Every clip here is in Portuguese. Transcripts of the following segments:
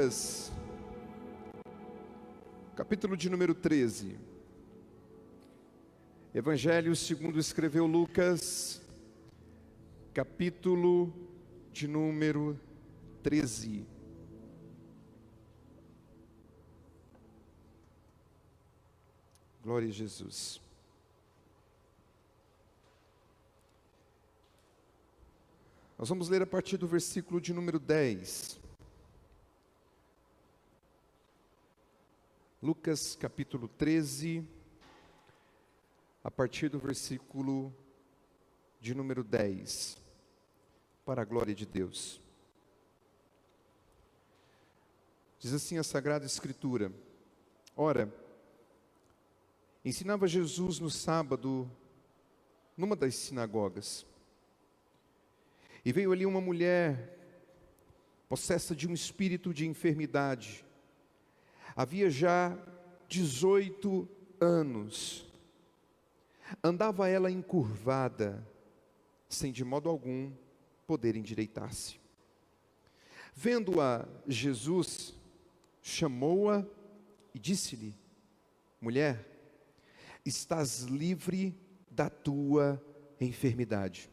Lucas, capítulo de número 13. Evangelho segundo escreveu Lucas, capítulo de número 13. Glória a Jesus. Nós vamos ler a partir do versículo de número 10. Lucas capítulo 13, a partir do versículo de número 10, para a glória de Deus. Diz assim a Sagrada Escritura: Ora, ensinava Jesus no sábado, numa das sinagogas, e veio ali uma mulher, possessa de um espírito de enfermidade. Havia já 18 anos. Andava ela encurvada, sem de modo algum poder endireitar-se. Vendo-a Jesus, chamou-a e disse-lhe: Mulher, estás livre da tua enfermidade.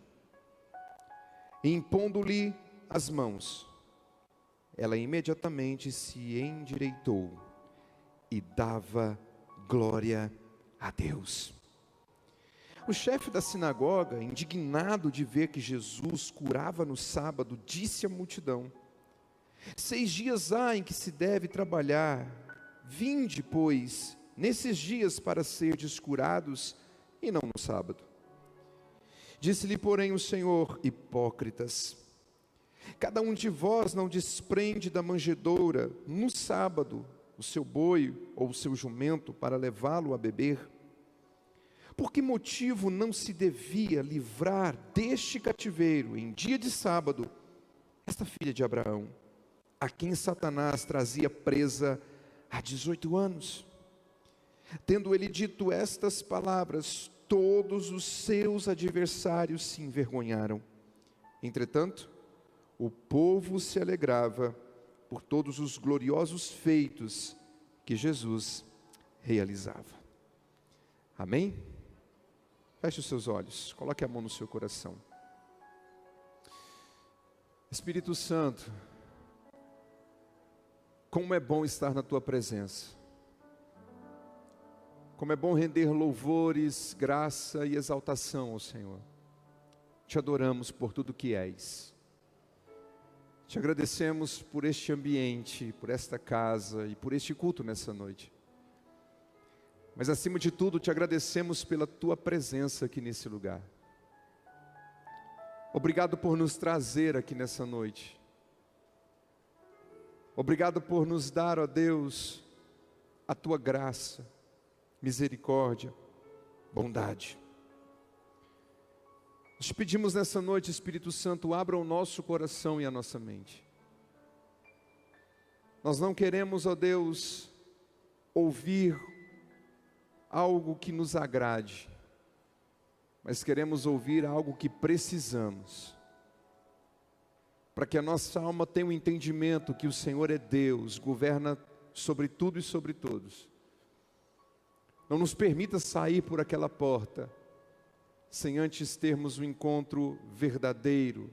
E impondo-lhe as mãos, ela imediatamente se endireitou e dava glória a Deus. O chefe da sinagoga, indignado de ver que Jesus curava no sábado, disse à multidão: 6 dias há em que se deve trabalhar. Vinde, pois, nesses dias para serdes curados, e não no sábado. Disse-lhe, porém, o Senhor: hipócritas, cada um de vós não desprende da manjedoura no sábado o seu boi ou o seu jumento para levá-lo a beber? Por que motivo não se devia livrar deste cativeiro em dia de sábado esta filha de Abraão, a quem Satanás trazia presa há 18 anos? Tendo ele dito estas palavras, todos os seus adversários se envergonharam. Entretanto, o povo se alegrava por todos os gloriosos feitos que Jesus realizava. Amém? Feche os seus olhos, coloque a mão no seu coração. Espírito Santo, como é bom estar na tua presença. Como é bom render louvores, graça e exaltação ao Senhor. Te adoramos por tudo que és. Te agradecemos por este ambiente, por esta casa e por este culto nessa noite. Mas acima de tudo, te agradecemos pela tua presença aqui nesse lugar. Obrigado por nos trazer aqui nessa noite. Obrigado por nos dar, ó Deus, a tua graça, misericórdia, bondade. Nós te pedimos nessa noite, Espírito Santo, abra o nosso coração e a nossa mente. Nós não queremos, ó Deus, ouvir algo que nos agrade, mas queremos ouvir algo que precisamos, para que a nossa alma tenha um entendimento que o Senhor é Deus, governa sobre tudo e sobre todos. Não nos permita sair por aquela porta sem antes termos um encontro verdadeiro,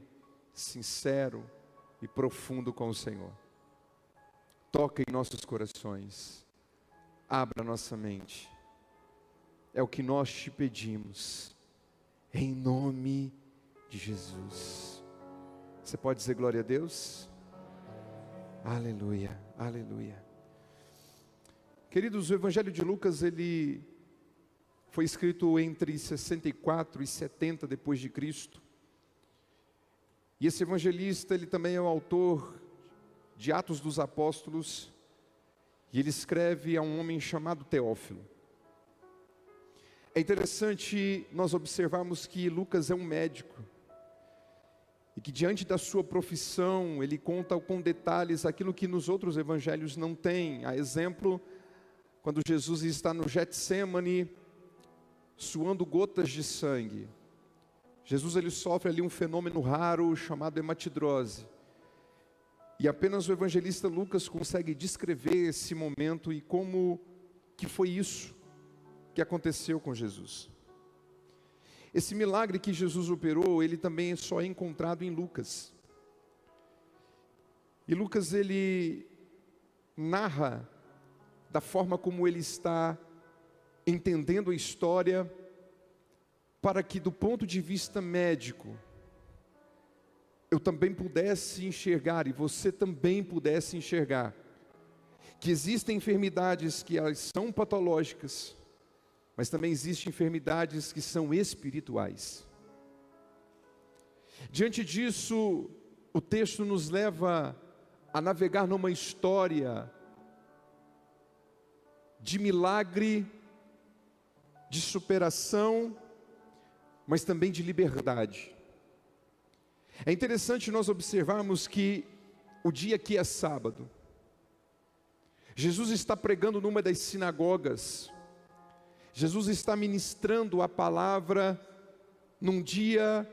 sincero e profundo com o Senhor. Toca em nossos corações, abra nossa mente. É o que nós te pedimos, em nome de Jesus. Você pode dizer glória a Deus? Aleluia, aleluia. Queridos, o Evangelho de Lucas, ele foi escrito entre 64 e 70 depois de Cristo. E esse evangelista, ele também é o autor de Atos dos Apóstolos, e ele escreve a um homem chamado Teófilo. É interessante nós observarmos que Lucas é um médico, e que diante da sua profissão, ele conta com detalhes aquilo que nos outros evangelhos não tem. A exemplo, quando Jesus está no Getsêmani, suando gotas de sangue, Jesus ele sofre ali um fenômeno raro chamado hematidrose. E apenas o evangelista Lucas consegue descrever esse momento e como que foi isso que aconteceu com Jesus. Esse milagre que Jesus operou, ele também só é encontrado em Lucas. E Lucas, ele narra da forma como ele está entendendo a história, para que do ponto de vista médico, eu também pudesse enxergar, e você também pudesse enxergar, que existem enfermidades que elas são patológicas, mas também existem enfermidades que são espirituais. Diante disso, o texto nos leva a navegar numa história de milagre, de superação, mas também de liberdade. É interessante nós observarmos que o dia que é sábado, Jesus está pregando numa das sinagogas, Jesus está ministrando a palavra num dia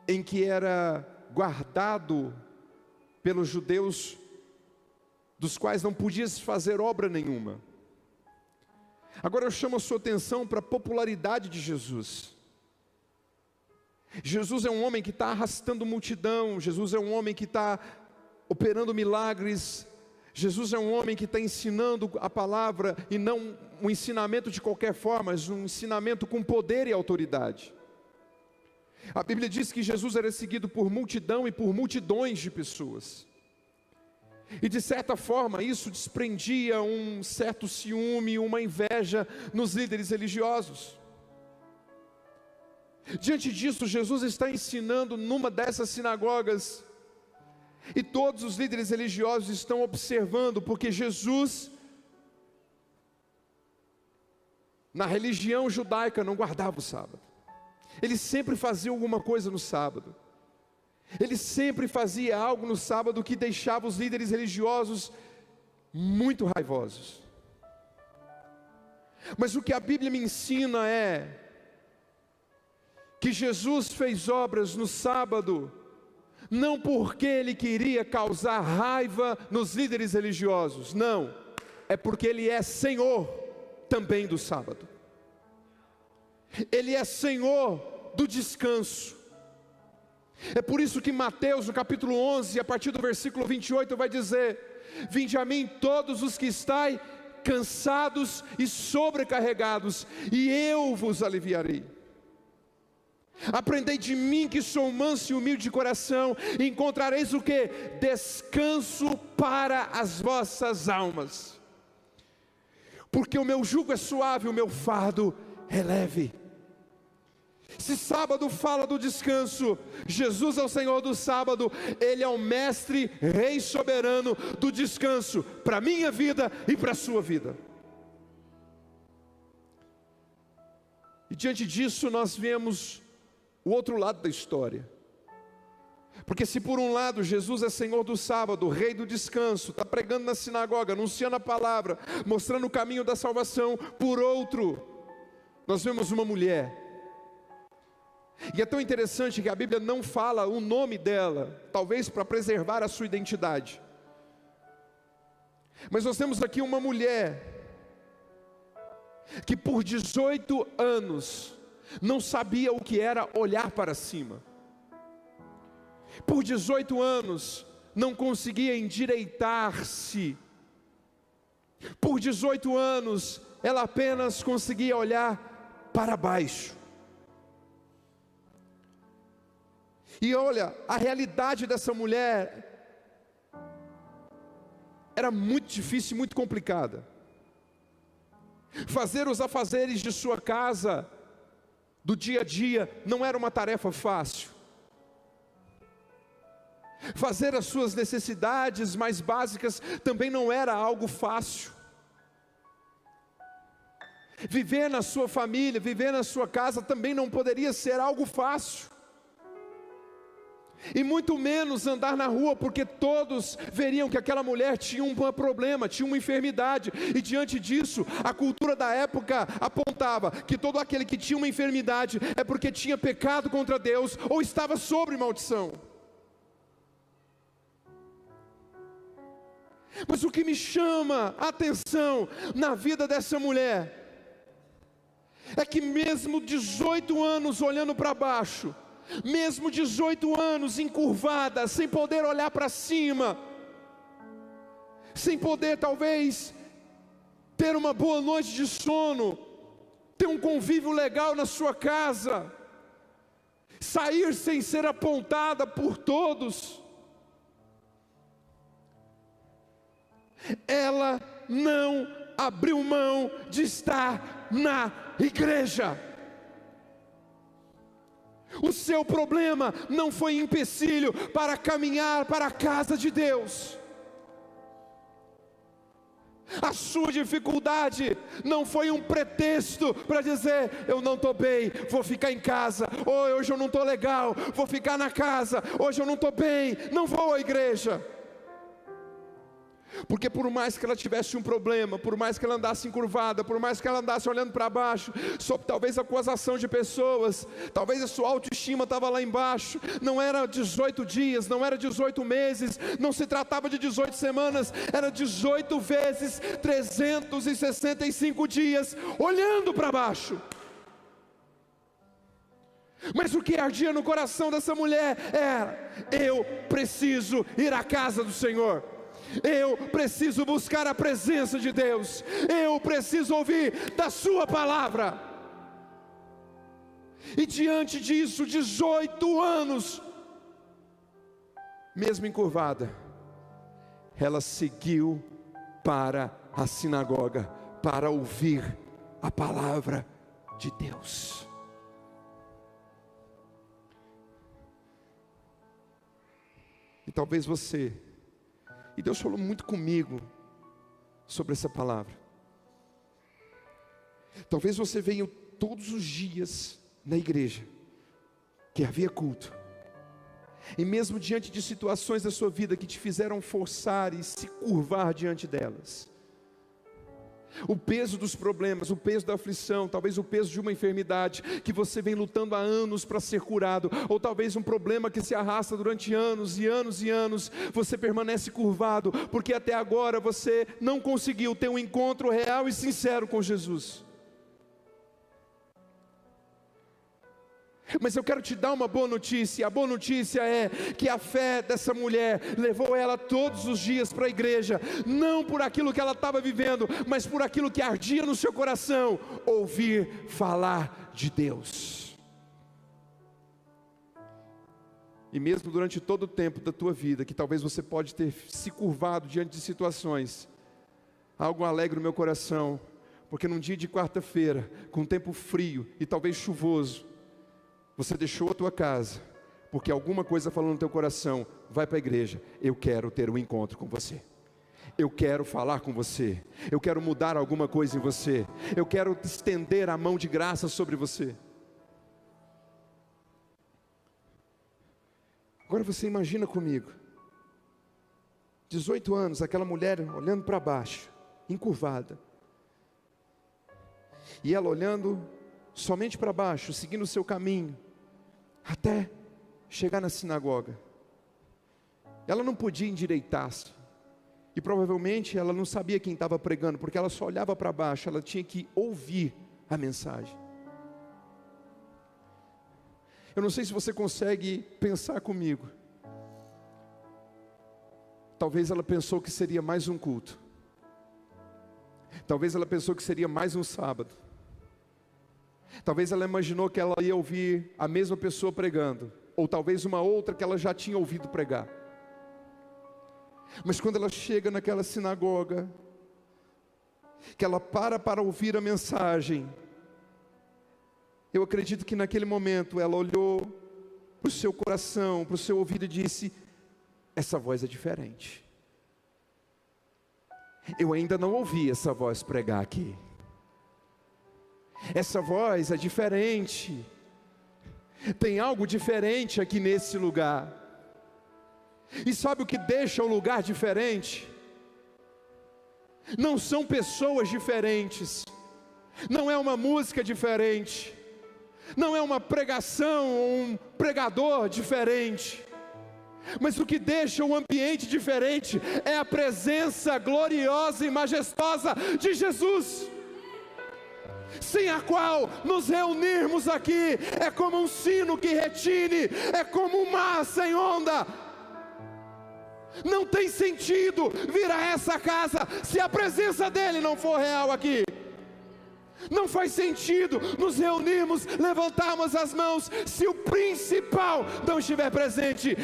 em que era guardado pelos judeus, dos quais não podia se fazer obra nenhuma. Agora eu chamo a sua atenção para a popularidade de Jesus. Jesus é um homem que está arrastando multidão, Jesus é um homem que está operando milagres, Jesus é um homem que está ensinando a palavra, e não um ensinamento de qualquer forma, mas um ensinamento com poder e autoridade. A Bíblia diz que Jesus era seguido por multidão e por multidões de pessoas. E de certa forma isso desprendia um certo ciúme, uma inveja nos líderes religiosos. Diante disso, Jesus está ensinando numa dessas sinagogas, e todos os líderes religiosos estão observando, porque Jesus, na religião judaica, não guardava o sábado. Ele sempre fazia alguma coisa no sábado. Ele sempre fazia algo no sábado que deixava os líderes religiosos muito raivosos. Mas o que a Bíblia me ensina é que Jesus fez obras no sábado, não porque Ele queria causar raiva nos líderes religiosos, não, é porque Ele é Senhor também do sábado. Ele é Senhor do descanso. É por isso que Mateus, no capítulo 11, a partir do versículo 28, vai dizer: vinde a mim todos os que estáis cansados e sobrecarregados, e eu vos aliviarei. Aprendei de mim, que sou manso e humilde de coração, e encontrareis o quê? Descanso para as vossas almas. Porque o meu jugo é suave, o meu fardo é leve. Se sábado fala do descanso, Jesus é o Senhor do sábado, Ele é o mestre, rei soberano do descanso, para a minha vida e para a sua vida. E diante disso nós vemos o outro lado da história. Porque se por um lado Jesus é Senhor do sábado, Rei do descanso, está pregando na sinagoga, anunciando a palavra, mostrando o caminho da salvação, por outro, nós vemos uma mulher. E é tão interessante que a Bíblia não fala o nome dela, talvez para preservar a sua identidade. Mas nós temos aqui uma mulher que por 18 anos não sabia o que era olhar para cima. Por 18 anos não conseguia endireitar-se. Por 18 anos ela apenas conseguia olhar para baixo. E olha, a realidade dessa mulher era muito difícil e muito complicada. Fazer os afazeres de sua casa, do dia a dia, não era uma tarefa fácil. Fazer as suas necessidades mais básicas também não era algo fácil. Viver na sua família, viver na sua casa também não poderia ser algo fácil. E muito menos andar na rua, porque todos veriam que aquela mulher tinha um problema, tinha uma enfermidade, e diante disso, a cultura da época apontava que todo aquele que tinha uma enfermidade é porque tinha pecado contra Deus, ou estava sob maldição. Mas o que me chama a atenção na vida dessa mulher é que mesmo 18 anos olhando para baixo, mesmo 18 anos encurvada, sem poder olhar para cima, sem poder talvez ter uma boa noite de sono, ter um convívio legal na sua casa, sair sem ser apontada por todos, ela não abriu mão de estar na igreja. O seu problema não foi empecilho para caminhar para a casa de Deus. A sua dificuldade não foi um pretexto para dizer: eu não estou bem, vou ficar em casa. Ou hoje eu não estou legal, vou ficar na casa. Hoje eu não estou bem, não vou à igreja. Porque por mais que ela tivesse um problema, por mais que ela andasse encurvada, por mais que ela andasse olhando para baixo, sob talvez a acusação de pessoas, talvez a sua autoestima estava lá embaixo, não era 18 dias, não era 18 meses, não se tratava de 18 semanas, era 18 vezes 365 dias, olhando para baixo. Mas o que ardia no coração dessa mulher era: eu preciso ir à casa do Senhor, eu preciso buscar a presença de Deus, eu preciso ouvir da sua palavra. E diante disso, 18 anos, mesmo encurvada, ela seguiu para a sinagoga, para ouvir a palavra de Deus. E talvez você, e Deus falou muito comigo sobre essa palavra. Talvez você venha todos os dias na igreja, que havia culto, e mesmo diante de situações da sua vida que te fizeram forçar e se curvar diante delas, o peso dos problemas, o peso da aflição, talvez o peso de uma enfermidade que você vem lutando há anos para ser curado, ou talvez um problema que se arrasta durante anos e anos e anos, você permanece curvado, porque até agora você não conseguiu ter um encontro real e sincero com Jesus. Mas eu quero te dar uma boa notícia. A boa notícia é que a fé dessa mulher levou ela todos os dias para a igreja, não por aquilo que ela estava vivendo, mas por aquilo que ardia no seu coração: ouvir falar de Deus. E mesmo durante todo o tempo da tua vida, que talvez você pode ter se curvado diante de situações, algo alegra o meu coração, porque num dia de quarta-feira, com tempo frio e talvez chuvoso, você deixou a tua casa, porque alguma coisa falou no teu coração: vai para a igreja, eu quero ter um encontro com você, eu quero falar com você, eu quero mudar alguma coisa em você, eu quero estender a mão de graça sobre você. Agora você imagina comigo, 18 anos, aquela mulher olhando para baixo, encurvada, e ela olhando somente para baixo, seguindo o seu caminho, até chegar na sinagoga. Ela não podia endireitar-se, e provavelmente ela não sabia quem estava pregando, porque ela só olhava para baixo, ela tinha que ouvir a mensagem. Eu não sei se você consegue pensar comigo. Talvez ela pensou que seria mais um culto, talvez ela pensou que seria mais um sábado, talvez ela imaginou que ela ia ouvir a mesma pessoa pregando, ou talvez uma outra que ela já tinha ouvido pregar. Mas quando ela chega naquela sinagoga, que ela para ouvir a mensagem, eu acredito que naquele momento ela olhou para o seu coração, para o seu ouvido e disse: essa voz é diferente. Eu ainda não ouvi essa voz pregar aqui. Essa voz é diferente. Tem algo diferente aqui nesse lugar. E sabe o que deixa o lugar diferente? Não são pessoas diferentes, não é uma música diferente, não é uma pregação ou um pregador diferente. Mas o que deixa o ambiente diferente é a presença gloriosa e majestosa de Jesus, sem a qual nos reunirmos aqui é como um sino que retine, é como um mar sem onda. Não tem sentido vir a essa casa se a presença dele não for real aqui. Não faz sentido nos reunirmos, levantarmos as mãos, se o principal não estiver presente.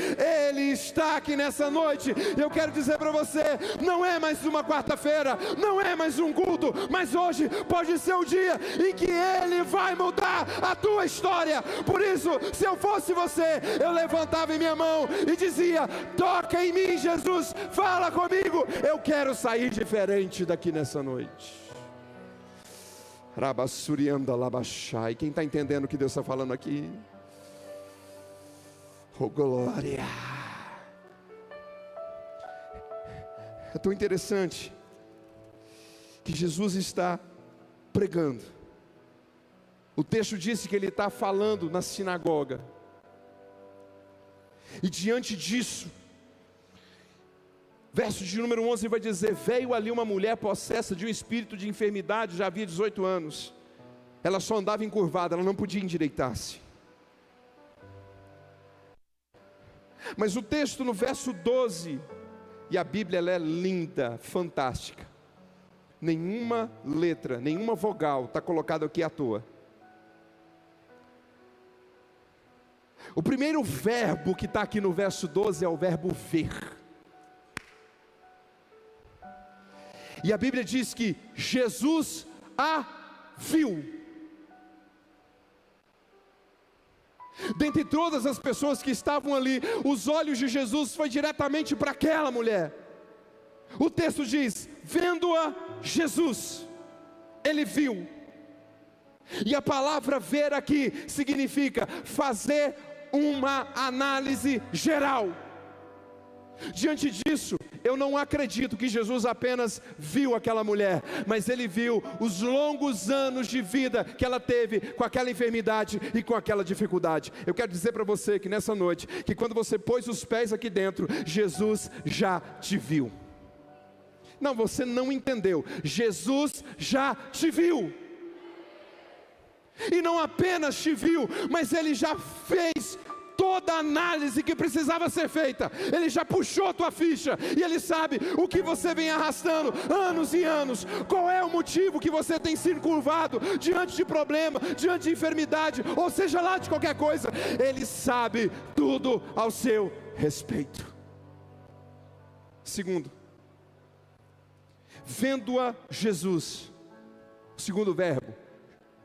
Ele está aqui nessa noite. Eu quero dizer para você, não é mais uma quarta-feira, não é mais um culto, mas hoje pode ser o dia em que Ele vai mudar a tua história. Por isso, se eu fosse você, eu levantava em minha mão e dizia: toca em mim, Jesus, fala comigo, eu quero sair diferente daqui nessa noite. Rabassurianda Labachai. Quem está entendendo o que Deus está falando aqui? Oh glória! É tão interessante que Jesus está pregando. O texto disse que ele está falando na sinagoga. E diante disso, verso de número 11 vai dizer: veio ali uma mulher possessa de um espírito de enfermidade, já havia 18 anos. Ela só andava encurvada, ela não podia endireitar-se. Mas o texto no verso 12, e a Bíblia ela é linda, fantástica. Nenhuma letra, nenhuma vogal está colocada aqui à toa. O primeiro verbo que está aqui no verso 12 é o verbo ver. E a Bíblia diz que Jesus a viu. Dentre todas as pessoas que estavam ali, os olhos de Jesus foi diretamente para aquela mulher. O texto diz: vendo-a Jesus, ele viu. E a palavra ver aqui significa fazer uma análise geral. Diante disso, eu não acredito que Jesus apenas viu aquela mulher, mas ele viu os longos anos de vida que ela teve com aquela enfermidade e com aquela dificuldade. Eu quero dizer para você que nessa noite, que quando você pôs os pés aqui dentro, Jesus já te viu. Não, você não entendeu. Jesus já te viu. E não apenas te viu, mas ele já fez toda a análise que precisava ser feita. Ele já puxou a tua ficha, e Ele sabe o que você vem arrastando anos e anos. Qual é o motivo que você tem sido curvado diante de problema, diante de enfermidade, ou seja lá de qualquer coisa. Ele sabe tudo ao seu respeito. Segundo, vendo-a Jesus, o segundo verbo,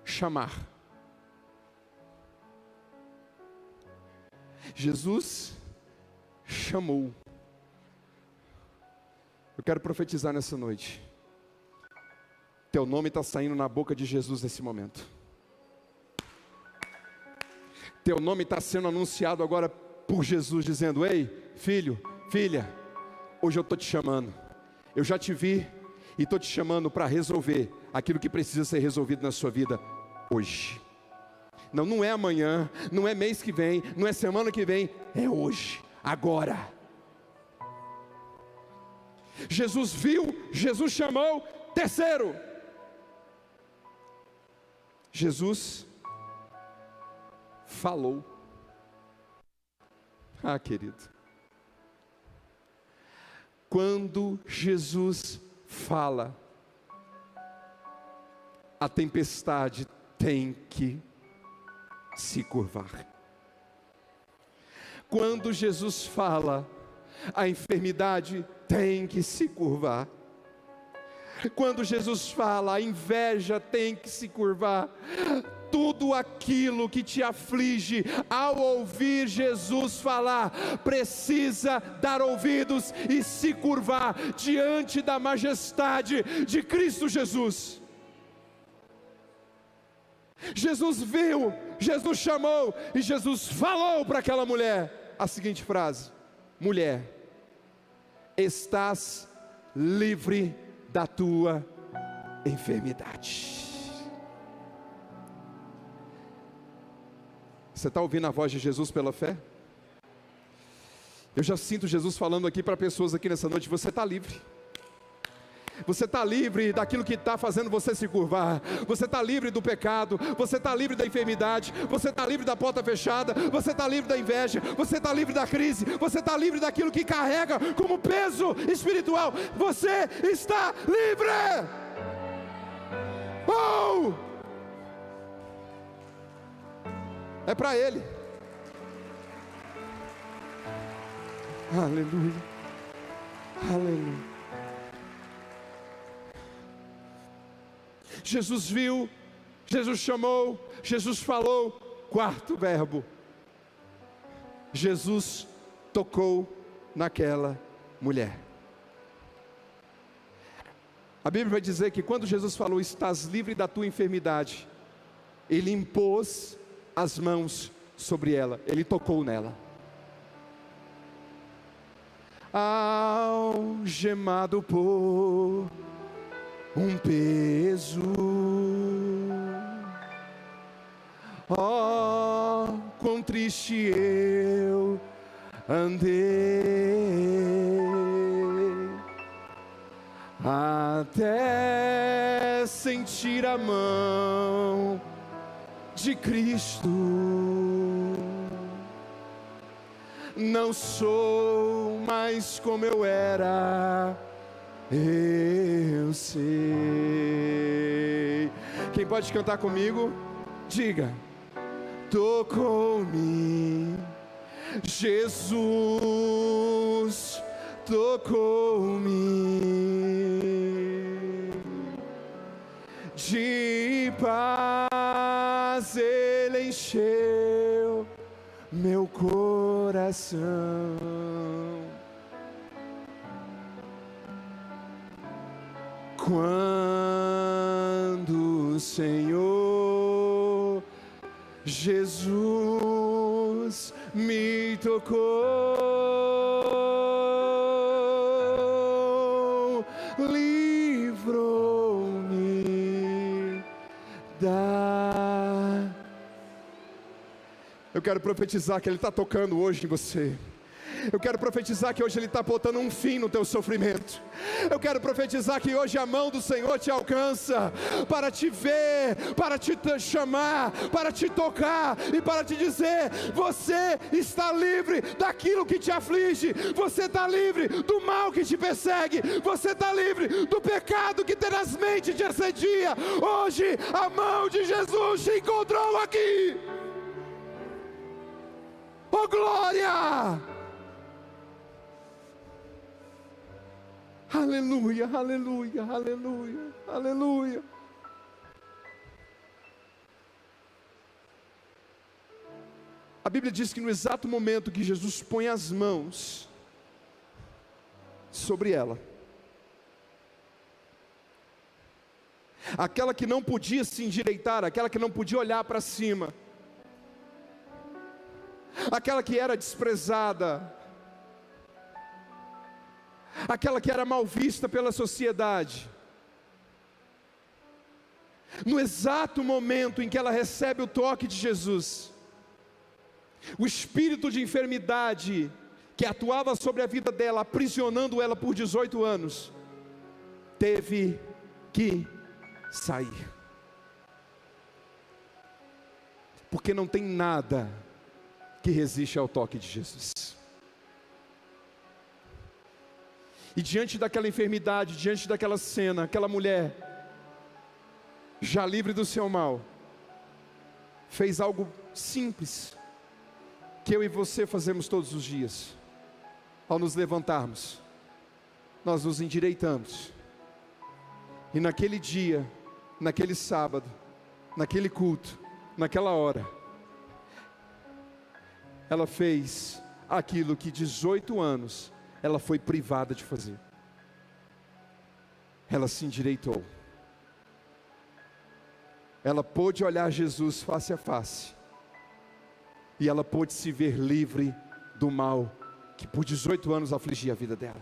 chamar. Jesus chamou. Eu quero profetizar nessa noite. Teu nome está saindo na boca de Jesus nesse momento. Teu nome está sendo anunciado agora por Jesus, dizendo: ei, filho, filha, hoje eu estou te chamando. Eu já te vi e estou te chamando para resolver aquilo que precisa ser resolvido na sua vida hoje. Não, não é amanhã, não é mês que vem, não é semana que vem, é hoje, agora. Jesus viu, Jesus chamou. Terceiro, Jesus falou. Ah, querido, quando Jesus fala, a tempestade tem que se curvar. Quando Jesus fala, a enfermidade tem que se curvar. Quando Jesus fala, a inveja tem que se curvar. Tudo aquilo que te aflige, ao ouvir Jesus falar, precisa dar ouvidos e se curvar diante da majestade de Cristo Jesus. Jesus viu, Jesus chamou e Jesus falou para aquela mulher a seguinte frase: mulher, estás livre da tua enfermidade. Você está ouvindo a voz de Jesus pela fé? Eu já sinto Jesus falando aqui para pessoas aqui nessa noite: você está livre. Você está livre daquilo que está fazendo você se curvar. Você está livre do pecado. Você está livre da enfermidade. Você está livre da porta fechada. Você está livre da inveja. Você está livre da crise. Você está livre daquilo que carrega como peso espiritual. Você está livre. Oh! É para Ele. Aleluia. Aleluia. Jesus viu, Jesus chamou, Jesus falou. Quarto verbo: Jesus tocou naquela mulher. A Bíblia vai dizer que quando Jesus falou: estás livre da tua enfermidade, Ele impôs as mãos sobre ela, Ele tocou nela. Algemado por um peso, oh, quão triste eu andei, até sentir a mão de Cristo. Não sou mais como eu era, eu sei. Quem pode cantar comigo? Diga: tocou-me, Jesus tocou-me, de paz Ele encheu meu coração. Quando o Senhor Jesus me tocou, livrou-me da... Eu quero profetizar que Ele está tocando hoje em você. Eu quero profetizar que hoje Ele está botando um fim no teu sofrimento. Eu quero profetizar que hoje a mão do Senhor te alcança, para te ver, para te chamar, para te tocar e para te dizer: você está livre daquilo que te aflige, você está livre do mal que te persegue, você está livre do pecado que tenazmente te assedia. Hoje a mão de Jesus te encontrou aqui. Oh glória! Aleluia, aleluia, aleluia, aleluia. A Bíblia diz que no exato momento que Jesus põe as mãos sobre ela, aquela que não podia se endireitar, aquela que não podia olhar para cima, aquela que era desprezada, aquela que era mal vista pela sociedade, no exato momento em que ela recebe o toque de Jesus, o espírito de enfermidade que atuava sobre a vida dela, aprisionando ela por 18 anos, teve que sair, porque não tem nada que resiste ao toque de Jesus. E diante daquela enfermidade, diante daquela cena, aquela mulher, já livre do seu mal, fez algo simples, que eu e você fazemos todos os dias. Ao nos levantarmos, nós nos endireitamos, e naquele dia, naquele sábado, naquele culto, naquela hora, ela fez aquilo que 18 anos ela foi privada de fazer. Ela se endireitou. Ela pôde olhar Jesus face a face. E ela pôde se ver livre do mal que por 18 anos afligia a vida dela.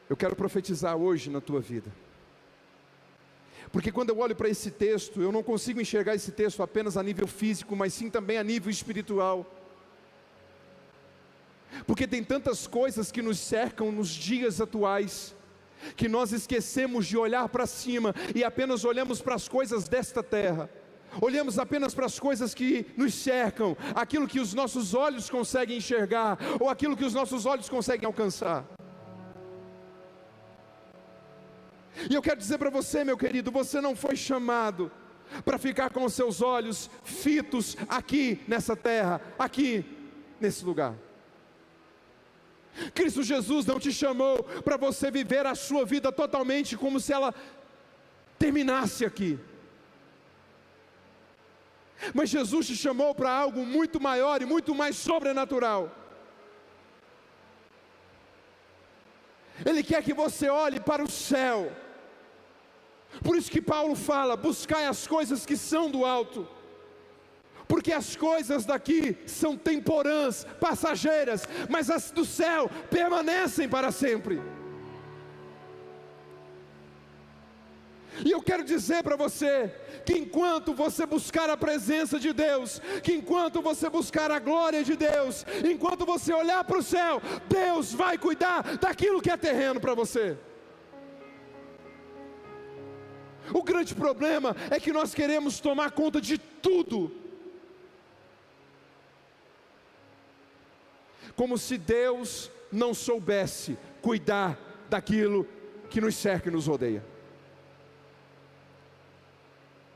Eu quero profetizar hoje na tua vida. Porque quando eu olho para esse texto, eu não consigo enxergar esse texto apenas a nível físico, mas sim também a nível espiritual. Porque tem tantas coisas que nos cercam nos dias atuais, que nós esquecemos de olhar para cima e apenas olhamos para as coisas desta terra. Olhamos apenas para as coisas que nos cercam, aquilo que os nossos olhos conseguem enxergar, ou aquilo que os nossos olhos conseguem alcançar. E eu quero dizer para você, meu querido, você não foi chamado para ficar com os seus olhos fitos aqui nessa terra, aqui nesse lugar. Cristo Jesus não te chamou para você viver a sua vida totalmente como se ela terminasse aqui. Mas Jesus te chamou para algo muito maior e muito mais sobrenatural. Ele quer que você olhe para o céu. Por isso que Paulo fala: buscai as coisas que são do alto. Porque as coisas daqui são temporãs, passageiras, mas as do céu permanecem para sempre. E eu quero dizer para você, que enquanto você buscar a presença de Deus, que enquanto você buscar a glória de Deus, enquanto você olhar para o céu, Deus vai cuidar daquilo que é terreno para você. O grande problema é que nós queremos tomar conta de tudo, como se Deus não soubesse cuidar daquilo que nos cerca e nos rodeia.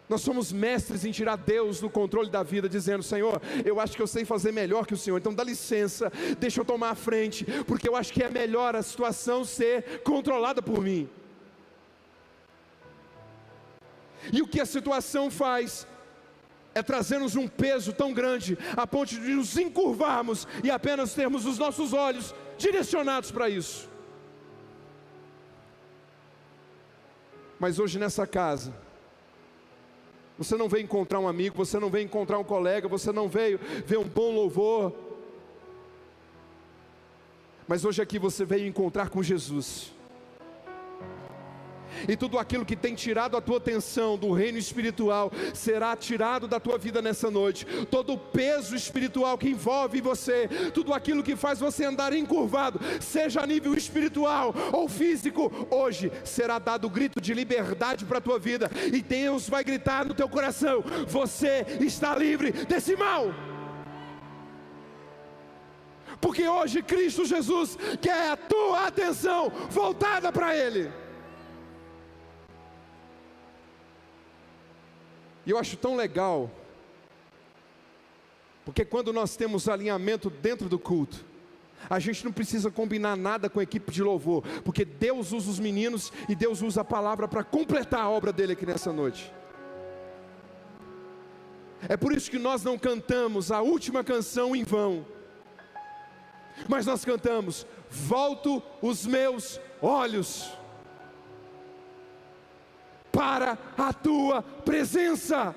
Nós somos mestres em tirar Deus do controle da vida, dizendo: Senhor, eu acho que eu sei fazer melhor que o Senhor, então dá licença, deixa eu tomar a frente, porque eu acho que é melhor a situação ser controlada por mim. E o que a situação faz é trazer-nos um peso tão grande, a ponto de nos encurvarmos e apenas termos os nossos olhos direcionados para isso. Mas hoje nessa casa, você não veio encontrar um amigo, você não veio encontrar um colega, você não veio ver um bom louvor, mas hoje aqui você veio encontrar com Jesus. E tudo aquilo que tem tirado a tua atenção do reino espiritual será tirado da tua vida nessa noite. Todo o peso espiritual que envolve você, tudo aquilo que faz você andar encurvado, seja a nível espiritual ou físico, hoje será dado o grito de liberdade para a tua vida, e Deus vai gritar no teu coração: você está livre desse mal. Porque hoje Cristo Jesus quer a tua atenção voltada para Ele. E eu acho tão legal, porque quando nós temos alinhamento dentro do culto, a gente não precisa combinar nada com a equipe de louvor, porque Deus usa os meninos e Deus usa a palavra para completar a obra dele aqui nessa noite. É por isso que nós não cantamos a última canção em vão, mas nós cantamos: volto os meus olhos para a tua presença.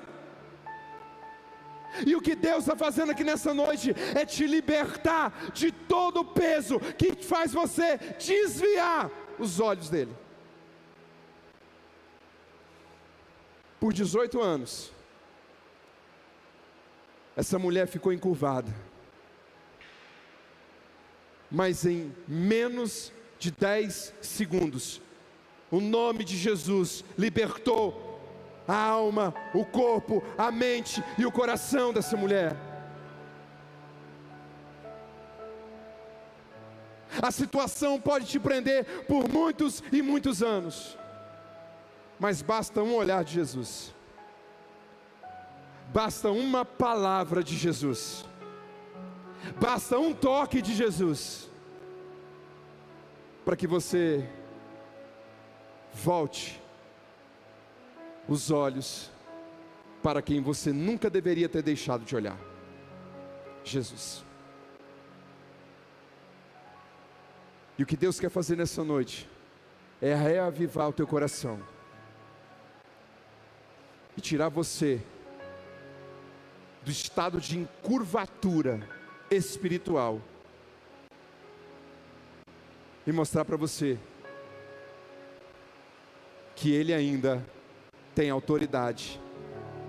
E o que Deus está fazendo aqui nessa noite é te libertar de todo o peso que faz você desviar os olhos dele. Por 18 anos, essa mulher ficou encurvada, mas em menos de 10 segundos, o nome de Jesus libertou a alma, o corpo, a mente e o coração dessa mulher. A situação pode te prender por muitos e muitos anos, mas basta um olhar de Jesus, basta uma palavra de Jesus, basta um toque de Jesus, para que você volte os olhos para quem você nunca deveria ter deixado de olhar: Jesus. E o que Deus quer fazer nessa noite é reavivar o teu coração e tirar você do estado de encurvatura espiritual e mostrar para você que Ele ainda tem autoridade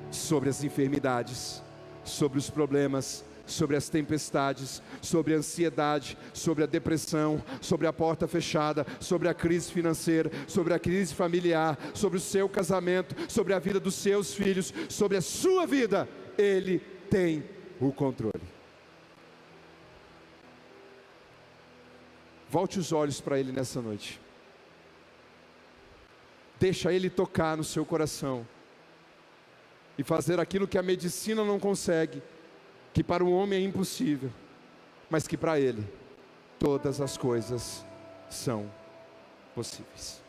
sobre as enfermidades, sobre os problemas, sobre as tempestades, sobre a ansiedade, sobre a depressão, sobre a porta fechada, sobre a crise financeira, sobre a crise familiar, sobre o seu casamento, sobre a vida dos seus filhos, sobre a sua vida. Ele tem o controle. Volte os olhos para Ele nessa noite. Deixa Ele tocar no seu coração e fazer aquilo que a medicina não consegue, que para o homem é impossível, mas que para Ele todas as coisas são possíveis.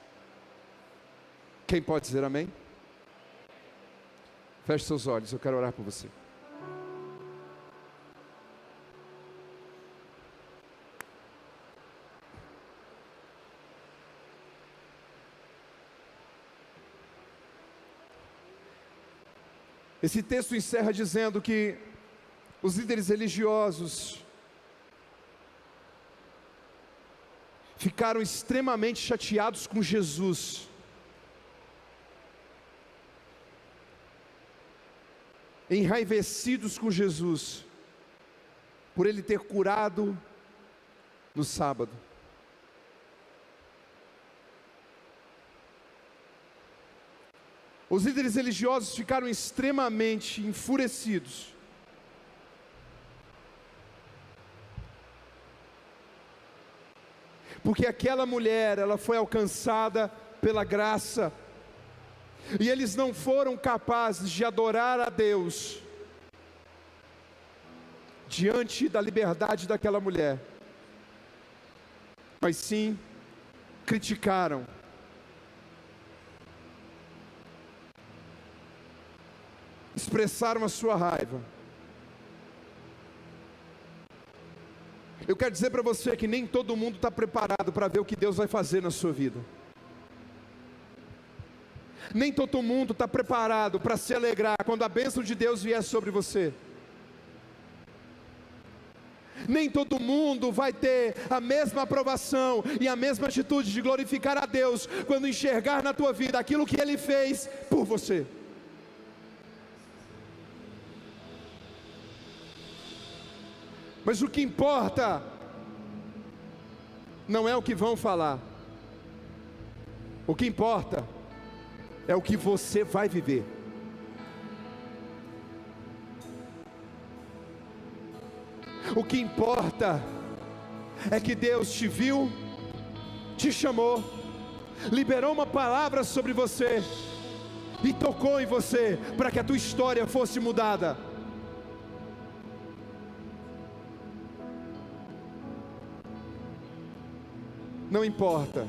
Quem pode dizer amém? Feche seus olhos, eu quero orar por você. Esse texto encerra dizendo que os líderes religiosos ficaram extremamente chateados com Jesus, enraivecidos com Jesus, por Ele ter curado no sábado. Os líderes religiosos ficaram extremamente enfurecidos, porque aquela mulher, ela foi alcançada pela graça, e eles não foram capazes de adorar a Deus, diante da liberdade daquela mulher, mas sim, criticaram, expressaram a sua raiva. Eu quero dizer para você que nem todo mundo está preparado para ver o que Deus vai fazer na sua vida. Nem todo mundo está preparado para se alegrar quando a bênção de Deus vier sobre você. Nem todo mundo vai ter a mesma aprovação e a mesma atitude de glorificar a Deus quando enxergar na tua vida aquilo que Ele fez por você. Mas o que importa não é o que vão falar. O que importa é o que você vai viver. O que importa é que Deus te viu, te chamou, liberou uma palavra sobre você e tocou em você para que a tua história fosse mudada. Não importa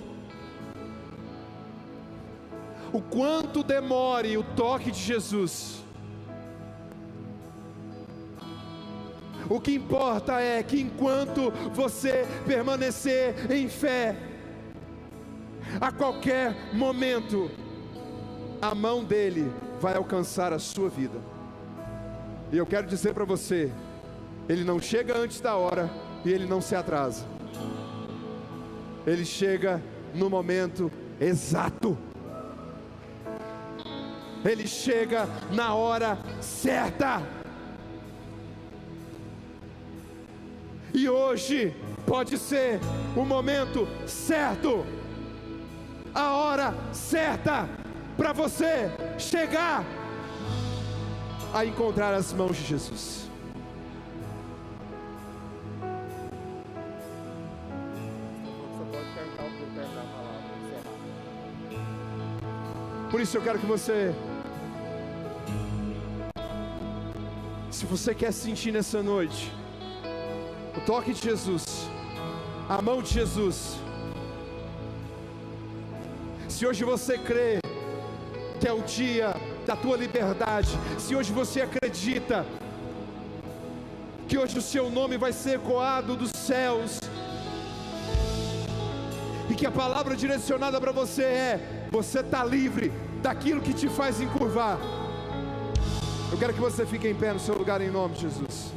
o quanto demore o toque de Jesus, o que importa é que enquanto você permanecer em fé, a qualquer momento, a mão dele vai alcançar a sua vida. E eu quero dizer para você, Ele não chega antes da hora e Ele não se atrasa. Ele chega no momento exato. Ele chega na hora certa. E hoje pode ser o momento certo, a hora certa para você chegar a encontrar as mãos de Jesus. Por isso eu quero que você, se você quer sentir nessa noite o toque de Jesus, a mão de Jesus, se hoje você crê que é o dia da tua liberdade, se hoje você acredita que hoje o seu nome vai ser ecoado dos céus, e que a palavra direcionada para você é: você está livre daquilo que te faz encurvar. Eu quero que você fique em pé no seu lugar em nome de Jesus.